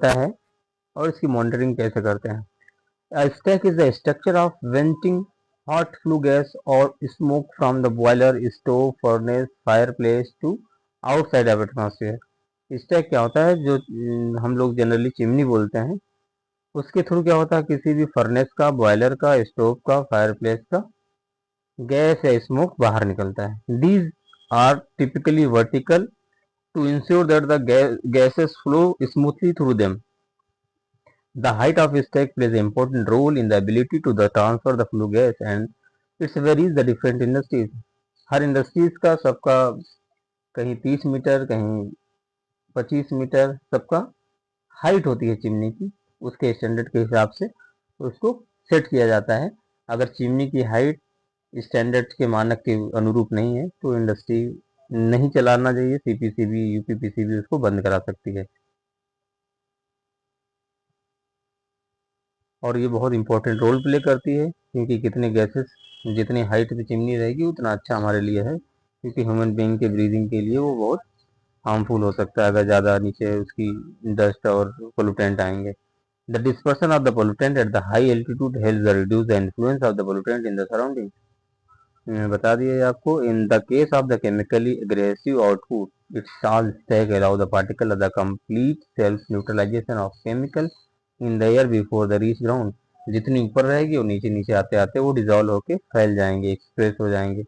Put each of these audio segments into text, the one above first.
होता है और इसकी मॉनिटरिंग कैसे करते हैं। A stack is the structure of venting hot flue gas or smoke from the boiler, stove, furnace, fireplace to outside of atmosphere. Stack क्या होता है, जो हम लोग जनरली चिमनी बोलते हैं, उसके थ्रू क्या होता है, किसी भी फर्नेस का, बॉयलर का, स्टोव का, फायरप्लेस का गैस या स्मोक बाहर निकलता है। These are typically vertical to ensure that the gases flow smoothly through them. The height of a stack plays an important role in the ability to transfer the flue gas and it varies the different industries. Her industries का सबका कहीं 30 metre, कहीं 25 metre सबका height होती है chimney की, उसके standard के हिसाब से उसको सेट किया जाता है। अगर चिमनी की हाइट स्टैंडर्ड के मानक के अनुरूप नहीं है तो इंडस्ट्री नहीं चलाना चाहिए, सीपीसीबी, यूपीपीसीबी उसको बंद करा सकती है। और ये बहुत इंपॉर्टेंट रोल प्ले करती है, क्योंकि कितने गैसेस, जितनी हाइट पे चिमनी रहेगी उतना अच्छा हमारे लिए है, क्योंकि ह्यूमन बीइंग के ब्रीदिंग के लिए वो बहुत हार्मफुल हो सकता है अगर ज़्यादा नीचे उसकी डस्ट और पोल्यूटेंट आएंगे। The dispersion of the pollutant at the high altitude helps reduce the influence of the pollutant in the surrounding. मैंने बता दिया आपको, in the case of the chemically aggressive output it's all stack allow the particle of the complete self neutralisation of chemical in the air before the reach ground. जितनी ऊपर रहेगी वो नीचे नीचे आते आते वो डिजॉल्व होके फैल जाएंगे, एक्सप्रेस हो जाएंगे।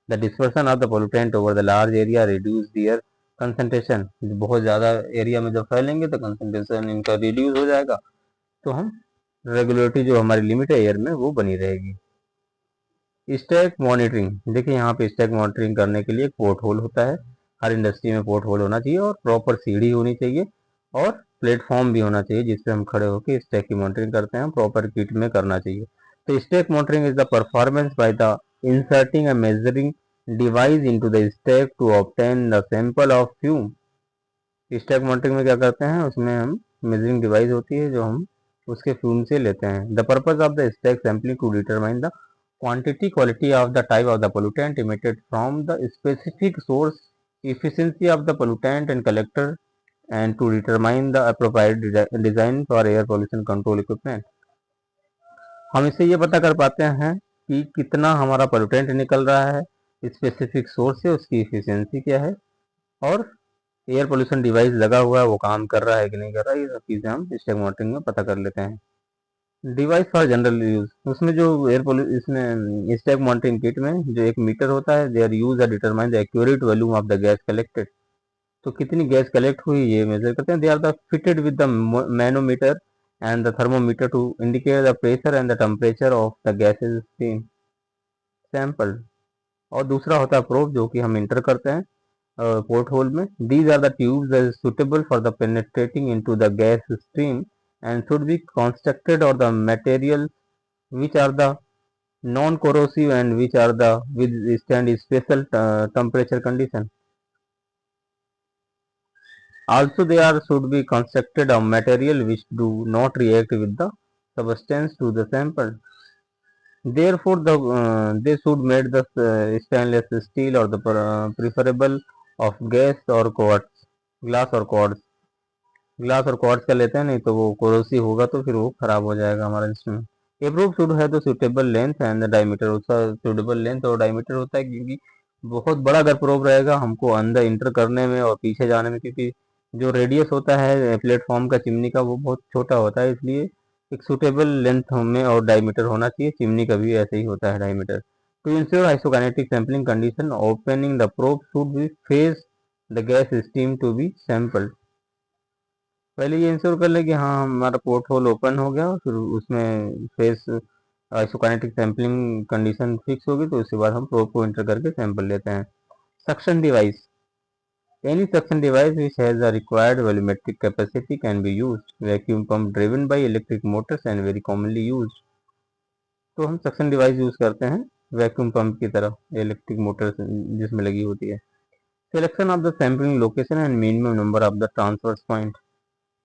The dispersion of the pollutant over the large area reduce their concentration. बहुत ज़्यादा एरिया में जब फैलेंगे तो कंसंट्रेशन इनका रिड्यूस हो जाएगा, तो हम रेगुलेटरी जो हमारी लिमिट है एयर में वो बनी रहेगी। स्टैक मॉनिटरिंग, देखिए यहाँ पे स्टैक मॉनिटरिंग करने के लिए एक पोर्ट होल होता है। हर इंडस्ट्री में पोर्ट होल होना चाहिए और प्रॉपर सीढ़ी होनी चाहिए और प्लेटफॉर्म भी होना चाहिए जिससे हम खड़े होकर स्टैक की मॉनिटरिंग करते हैं, प्रॉपर किट में करना चाहिए। तो stack monitoring is the performance by the inserting a measuring device into the stack to obtain the sample of fume. Stack monitoring में क्या करते हैं, उसमें हम मेजरिंग डिवाइस होती है जो हम उसके फ्यूम से लेते हैं। The purpose of the stack sampling to determine the quantity, quality of the type of the pollutant emitted from the specific source, efficiency of the pollutant and collector, and to determine the appropriate design for air pollution control equipment. हम इससे ये पता कर पाते हैं कि कितना हमारा पोल्यूटेंट निकल रहा है, स्पेसिफिक सोर्स से उसकी इफिशियंसी क्या है, और एयर पोल्यूशन डिवाइस लगा हुआ है वो काम कर रहा है कि नहीं कर रहा है, ये सब चीज़ें हम स्टैक मॉनिटरिंग में पता कर लेते हैं। डिवाइस फॉर जनरल यूज, उसमें जो इसमें स्टैक मॉनिटरिंग किट में जो एक मीटर होता है, there use are determine the accurate volume of the gas collected. तो कितनी गैस कलेक्ट हुई ये मेजर करते हैं। They are the fitted with the manometer and the thermometer to indicate the pressure and the temperature of the gases stream sample. और दूसरा होता है प्रोब, जो कि हम इंटर करते हैं पोर्ट होल में। These are the tubes suitable for the penetrating into the gas stream and should be constructed or the material which are the non-corrosive and which are the withstand special temperature condition. Also they are should be constructed of material which do not react with the substance to the sample. Therefore they should made the stainless steel or the preferable of gas or quartz, glass or quartz। Glass और quartz का लेते हैं, नहीं तो वो corrosive होगा तो फिर वो खराब हो जाएगा हमारा इंस्ट्रूमेंट। एप्रूव शुड है तो सुटेबल लेंथ एंड डायमीटर, उसका सुटेबल लेंथ और डायमीटर होता है, क्योंकि बहुत बड़ा अगर प्रोब रहेगा हमको अंदर इंटर करने में और पीछे जाने में, क्योंकि जो रेडियस होता है प्लेटफॉर्म का चिमनी का वो बहुत छोटा होता है, इसलिए एक सुटेबल लेंथ में और डायमीटर होना चाहिए। चिमनी का भी ऐसे ही होता है diameter. To ensure isokinetic sampling condition, opening the probe should be face the gas steam to be sampled. पहले ये इंश्योर कर ले कि हाँ हमारा पोर्ट होल ओपन हो गया, फिर उसमें face isokinetic sampling condition fix होगी, तो उसके बाद हम प्रोब को इंटर करके सैंपल लेते हैं। Suction device, any suction device which has a required volumetric capacity can be used. Vacuum pump driven by electric Motors and very commonly used. तो हम सक्शन डिवाइस यूज करते हैं वैक्यूम पंप की तरह, electric Motors जिसमें लगी होती है। Selection of the sampling location and minimum number of the transfer point,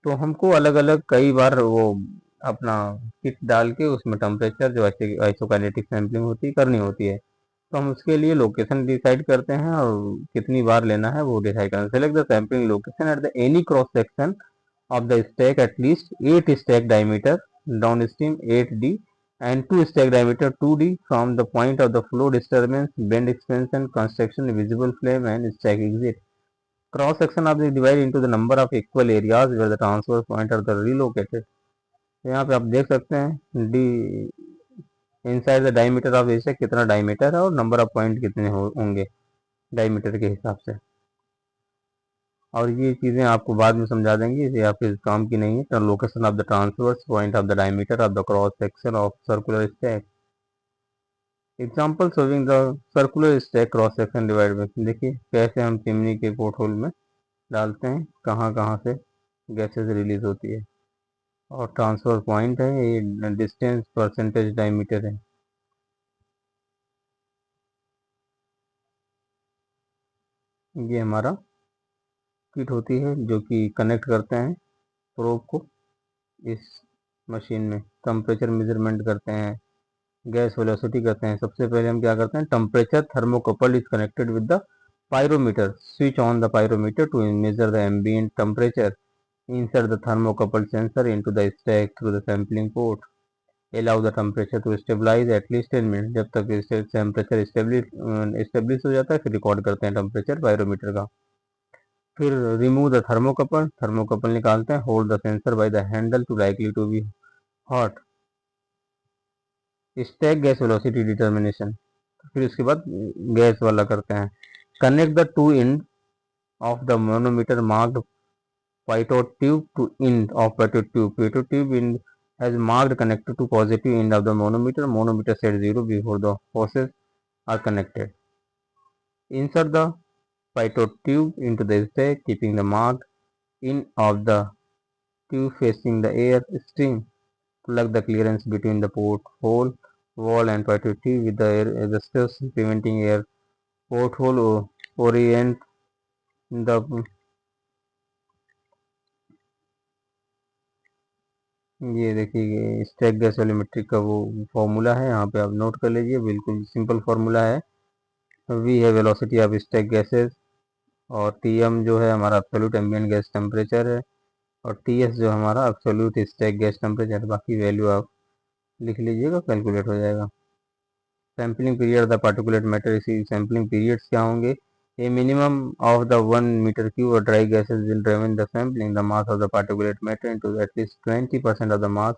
तो हमको अलग अलग कई बार वो अपना किट डाल के उसमें टेम्परेचर जो आइसोकाइनेटिक सैम्पलिंग होती है करनी होती है, तो हम उसके लिए लोकेशन डिसाइड करते हैं और कितनी बार लेना है वो डिसाइड करते हैं। Select the sampling location at the any cross section of the stack at least 8 stack diameter downstream 8D and 2 stack diameter 2D from the point of the flow disturbance, bend expansion, construction, visible flame and stack exit. Cross section of the divided into the number of equal areas where the transverse point are the relocated. यहाँ पे आप देख सकते हैं D inside the diameter of area कितना diameter है और number of point कितने होंगे डायमीटर के हिसाब से। और ये चीज़ें आपको बाद में समझा देंगे, ये आपके काम की नहीं है। Location of the transverse point of the diameter of the cross section of circular stack. Example showing the circular stack cross section divide में। देखिए कैसे हम चिमनी के पोर्ट होल में डालते हैं, कहाँ कहाँ से गैसेस रिलीज होती है। और ट्रांसफर पॉइंट है, ये डिस्टेंस परसेंटेज डायमीटर है। ये हमारा किट होती है जो कि कनेक्ट करते हैं प्रोब को इस मशीन में। टेम्परेचर मेजरमेंट करते हैं, गैस वेलोसिटी करते हैं। सबसे पहले हम क्या करते हैं, temperature thermocouple is connected with the pyrometer. Switch on the pyrometer to measure the ambient temperature. Insert the thermocouple sensor into the stack through the sampling port. Allow the temperature to stabilize at least 10 minutes. जब तक temperature establish हो जाता है फिर record करते हैं temperature pyrometer का। फिर रिमूव द थर्मोकपल, थर्मोकपल निकालते हैं। Hold the sensor by the handle to likely to be hot. Stack gas velocity determination, फिर उसके बाद गैस वाला करते हैं। Connect the two end of the manometer marked pitot tube to end of pitot tube. Pitot tube end has marked connected to positive end of the manometer. Manometer set 0 before the hoses are connected. Insert the pitot tube into the stack, keeping the marked end of the tube facing the air stream. Plug the clearance between the port hole wall and pitot tube with the air adjusters, preventing air porthole orient the। ये देखिए stack gas volumetric का वो formula है, यहाँ पे आप note कर लीजिए। बिल्कुल सिंपल फार्मूला है। वी है वेलोसिटी ऑफ स्टैक गैसेस, और टी एम जो है हमारा एब्सोल्यूट एम्बिएंट गैस टेम्परेचर है, और टी एस जो हमारा एब्सोल्यूट स्टैक गैस टेम्परेचर। बाकी वैल्यू आप लिख लीजिएगा, कैलकुलेट हो जाएगा। Sampling period the particulate matter, इसी सैम्पलिंग पीरियड्स क्या होंगे। A minimum of the 1 meter cube of dry gases will determine the sampling the mass of the particulate matter into at least 20% of the mass,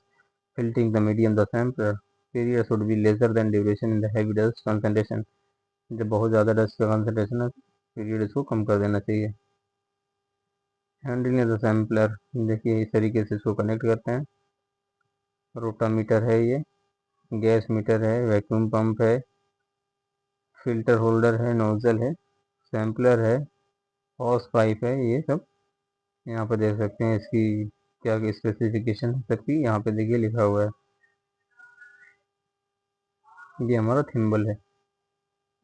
filtering the medium the sampler. Period should be lesser than duration in the heavy dust concentration. जब बहुत ज़्यादा dust का concentration है period इसको कम कर देना चाहिए। Handling the sampler, देखिए इस तरीके से इसको कनेक्ट करते हैं। रोटामीटर है, ये गैस मीटर है, वैक्यूम पंप है, फिल्टर होल्डर है, नोजल है, सैम्पलर है, हॉस पाइप है। ये सब यहाँ पर देख सकते हैं, इसकी क्या स्पेसिफिकेशन सबकी यहाँ पे देखिए लिखा हुआ है। ये हमारा थिम्बल है,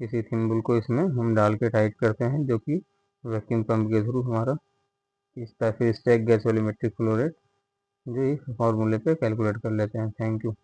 इसी थिम्बल को इसमें हम डाल के टाइट करते हैं, जो कि वैक्यूम पंप के थ्रू हमारा इसका फिर stack gas volumetric flow rate जो इस फॉर्मूले पे कैलकुलेट कर लेते हैं। Thank you.